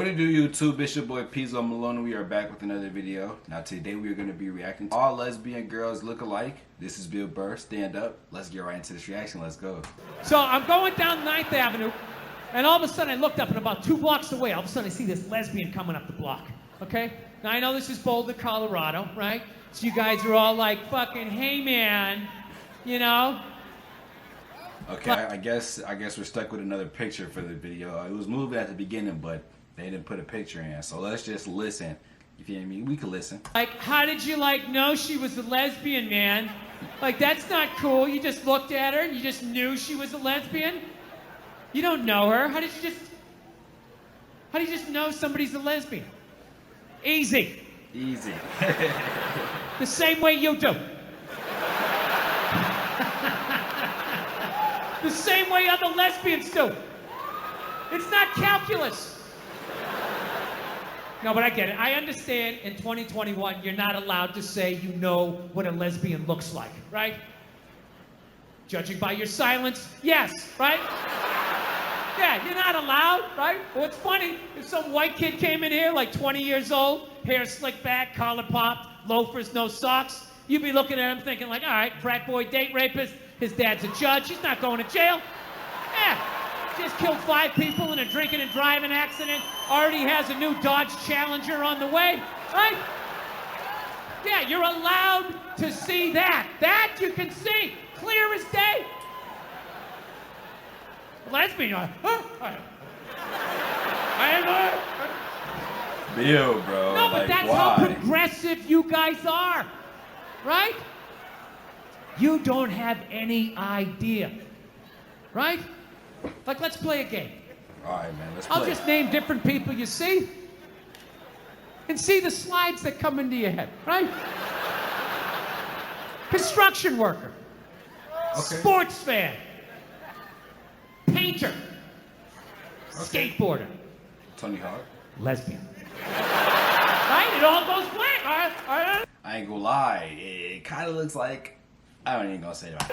What it do, YouTube? It's your boy Pzo Malone. We are back with another video. Now today we are going to be reacting to All Lesbian Girls Look Alike. This is Bill Burr. Stand up. Let's get right into this reaction. Let's go. So I'm going down 9th Avenue, and all of a sudden I looked up, and about 2 blocks away, all of a sudden I see this lesbian coming up the block, okay? Now I know this is Boulder, Colorado, right? So you guys are all like, fucking, hey man, you know? Okay, I guess we're stuck with another picture for the video. It was moving at the beginning, but they didn't put a picture in. So let's just listen. You feel me? We can listen. Like, how did you know she was a lesbian, man? Like, that's not cool. You just looked at her and you just knew she was a lesbian? You don't know her. How do you just know somebody's a lesbian? Easy. Easy. The same way you do. The same way other lesbians do. It's not calculus. No, but I get it. I understand in 2021, you're not allowed to say you know what a lesbian looks like, right? Judging by your silence, yes, right? Yeah, you're not allowed, right? What's funny, if some white kid came in here, like 20 years old, hair slicked back, collar popped, loafers, no socks, you'd be looking at him thinking like, all right, frat boy, date rapist, his dad's a judge, he's not going to jail. Yeah. Just killed 5 people in a drinking and driving accident. Already has a new Dodge Challenger on the way, right? Yeah, you're allowed to see that. That you can see, clear as day. Lesbian, I am Bill, bro. No, but like, that's why? how progressive you guys are, right? You don't have any idea, right? Like, let's play a game. All right, man, let's play. I'll just name different people you see and see the slides that come into your head, right? Construction worker, Okay. sports fan, painter, skateboarder, Tony Hawk. lesbian. Right? It all goes blank. All right. I ain't gonna lie. It kind of looks like. I ain't gonna say that.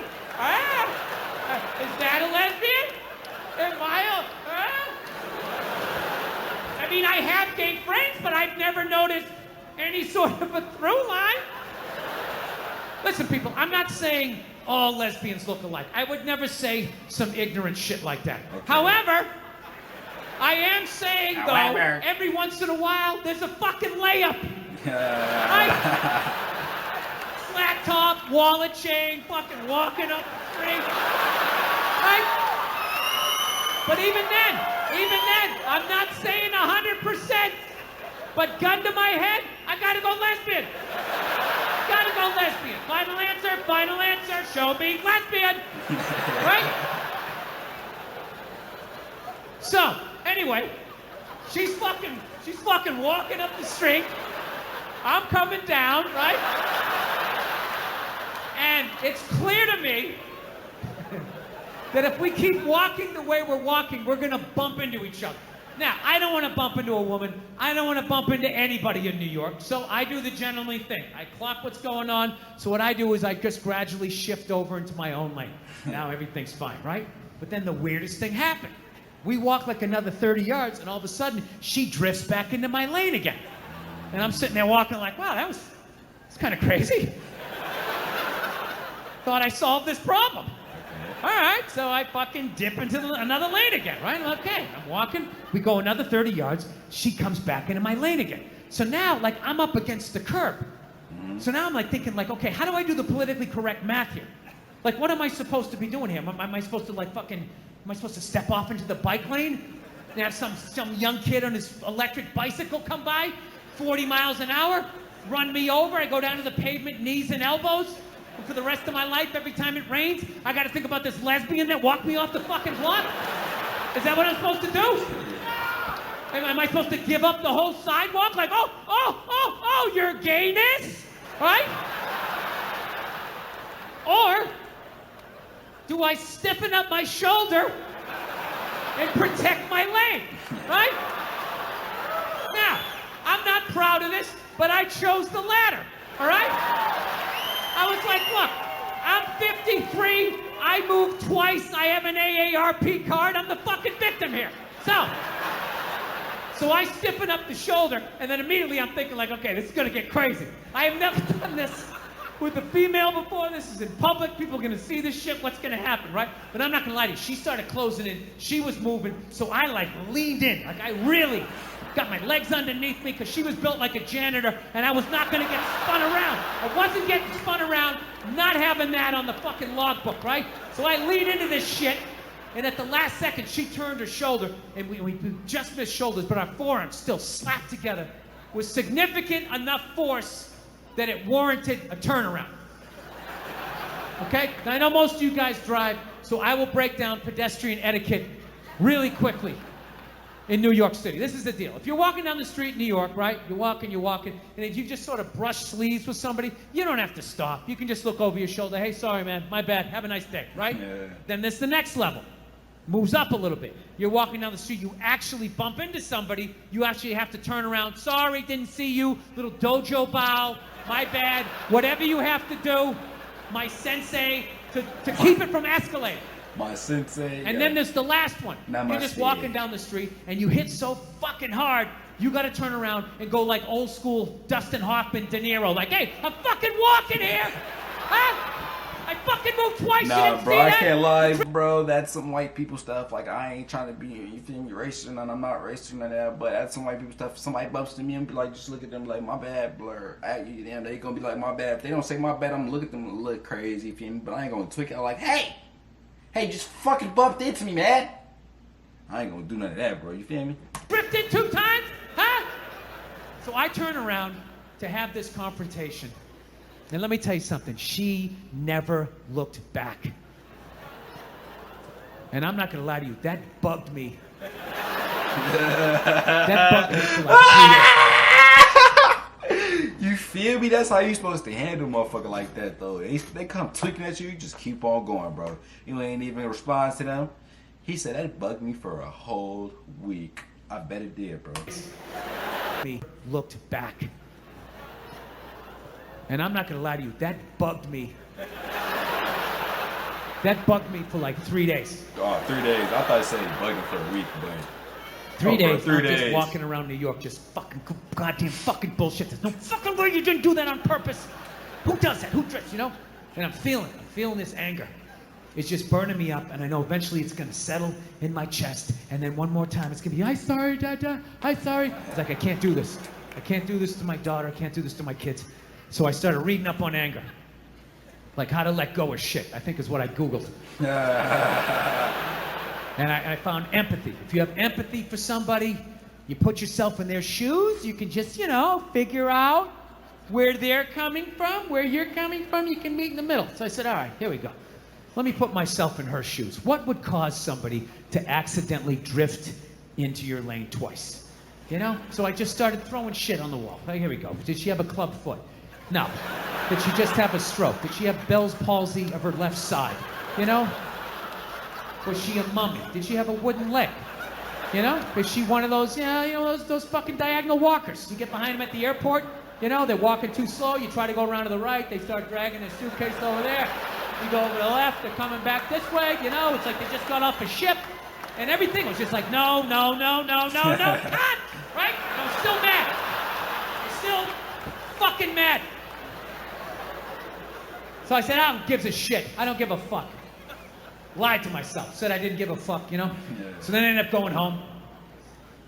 Is that a lesbian? Am I I mean, I have gay friends, but I've never noticed any sort of a through line. Listen, people, I'm not saying all lesbians look alike. I would never say some ignorant shit like that. Okay. However, I am saying, though, every once in a while, there's a fucking layup. Right? Flat top, wallet chain, fucking walking up the street. Right? But even then, I'm not saying 100%, but gun to my head, I gotta go lesbian. Gotta go lesbian. Final answer, show me lesbian. Right? So, anyway, she's fucking walking up the street. I'm coming down, right? And it's clear to me that if we keep walking the way we're walking, we're gonna bump into each other. Now, I don't wanna bump into a woman. I don't wanna bump into anybody in New York, so I do the gentlemanly thing. I clock what's going on, so what I do is I just gradually shift over into my own lane. Now everything's fine, right? But then the weirdest thing happened. We walk like another 30 yards, and all of a sudden, she drifts back into my lane again. And I'm sitting there walking like, wow, that's kind of crazy. Thought I solved this problem. All right, so I fucking dip into another lane again, right? Okay, I'm walking. We go another 30 yards. She comes back into my lane again. So now, like, I'm up against the curb. So now I'm like thinking, like, okay, how do I do the politically correct math here? Like, what am I supposed to be doing here? Am I supposed to am I supposed to step off into the bike lane and have some young kid on his electric bicycle come by, 40 miles an hour, run me over? I go down to the pavement, knees and elbows. And for the rest of my life, every time it rains, I gotta think about this lesbian that walked me off the fucking block? Is that what I'm supposed to do? Am I supposed to give up the whole sidewalk? Like, oh, your gayness? Right? Or do I stiffen up my shoulder and protect my lane? Right? Now, I'm not proud of this, but I chose the latter. All right? I was like, look, I'm 53, I moved twice, I have an AARP card, I'm the fucking victim here. So So I stiffen up the shoulder, and then immediately I'm thinking like, okay, this is gonna get crazy. I have never done this with a female before. This is in public. People are gonna see this shit. What's gonna happen, right? But I'm not gonna lie to you. She started closing in. She was moving, so I like leaned in. Like I really got my legs underneath me because she was built like a janitor, and I was not gonna get spun around. I wasn't getting spun around, not having that on the fucking logbook, right? So I leaned into this shit. And at the last second, she turned her shoulder, and we just missed shoulders, but our forearms still slapped together with significant enough force that it warranted a turnaround. Okay? Now, I know most of you guys drive, so I will break down pedestrian etiquette really quickly in New York City. This is the deal. If you're walking down the street in New York, right? You're walking, and if you just sort of brush sleeves with somebody, you don't have to stop. You can just look over your shoulder. Hey, sorry, man. My bad. Have a nice day, right? Yeah. Then there's the next level. Moves up a little bit. You're walking down the street, you actually bump into somebody, you actually have to turn around. Sorry, didn't see you. Little dojo bow. My bad. Whatever you have to do, my sensei, to keep it from escalating. My sensei. And then there's the last one. Namaste. You're just walking down the street and you hit so fucking hard, you gotta turn around and go like old school Dustin Hoffman, De Niro. Like, hey, I'm fucking walking here. Huh? I fucking moved twice. Nah, bro, I can't lie, bro. That's some white people stuff. Like, I ain't trying to be, you feel me, racist, and I'm not racist and that, but that's some white people stuff. Somebody bumps to me and be like, just look at them like, my bad, blur. Damn, they gonna be like, my bad. If they don't say my bad, I'm gonna look at them and look crazy, you feel me? But I ain't gonna tweak out like, hey, just fucking bumped into me, man. I ain't gonna do none of that, bro. You feel me? Drifted 2 times? Huh? So I turn around to have this confrontation. And let me tell you something, she never looked back. And I'm not gonna lie to you, that bugged me. That bugged me for like 3 days. You feel me? That's how you supposed to handle a motherfucker like that, though. They come tweaking at you, just keep on going, bro. You ain't even respond to them. He said that bugged me for a whole week. I bet it did, bro. Me looked back. And I'm not gonna lie to you, that bugged me. That bugged me for like 3 days. Oh, 3 days. I thought you said bugging for a week, but 3 days. For 3 I'm days. just walking around New York, just fucking goddamn fucking bullshit. There's no fucking way you didn't do that on purpose. Who does that? Who drifts? You know? And I'm feeling this anger. It's just burning me up, and I know eventually it's gonna settle in my chest, and then one more time it's gonna be, I'm sorry, Dada. I'm sorry. It's like I can't do this. I can't do this to my daughter. I can't do this to my kids. So I started reading up on anger. Like how to let go of shit, I think is what I Googled. And I found empathy. If you have empathy for somebody, you put yourself in their shoes, you can just, figure out where they're coming from, where you're coming from, you can meet in the middle. So I said, all right, here we go. Let me put myself in her shoes. What would cause somebody to accidentally drift into your lane twice? So I just started throwing shit on the wall. Here we go. Did she have a club foot? No. Did she just have a stroke? Did she have Bell's palsy of her left side? Was she a mummy? Did she have a wooden leg? Is she one of those, those fucking diagonal walkers? You get behind them at the airport, they're walking too slow, you try to go around to the right, they start dragging their suitcase over there. You go over to the left, they're coming back this way, it's like they just got off a ship, and everything was just like, no, cut! Right? I'm still mad. I'm still fucking mad. So I said, I don't give a shit. I don't give a fuck. Lied to myself. Said I didn't give a fuck, Yeah. So then I ended up going home.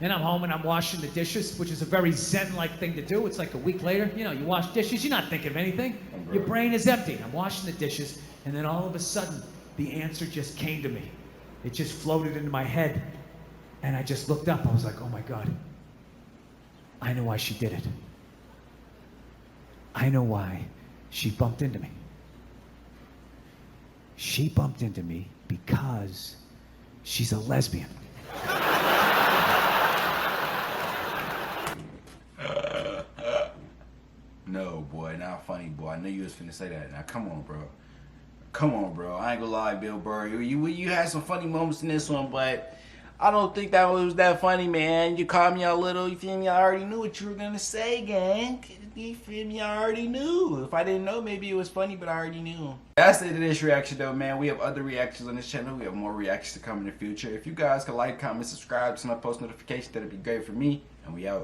Then I'm home and I'm washing the dishes, which is a very zen-like thing to do. It's like a week later. You wash dishes, you're not thinking of anything. Your brain is empty. I'm washing the dishes, and then all of a sudden, the answer just came to me. It just floated into my head. And I just looked up. I was like, oh my God. I know why she did it. I know why she bumped into me. She bumped into me because she's a lesbian. No, boy, not funny, boy. I knew you was finna say that. Now, come on, bro. Come on, bro. I ain't gonna lie, Bill Burr. You had some funny moments in this one, but I don't think that was that funny, man. You called me a little, you feel me? I already knew what you were gonna say, gang. You feel me? I already knew. If I didn't know, maybe it was funny, but I already knew. That's the end of this reaction, though, man. We have other reactions on this channel. We have more reactions to come in the future. If you guys could like, comment, subscribe, turn on post notifications, that'd be great for me. And we out.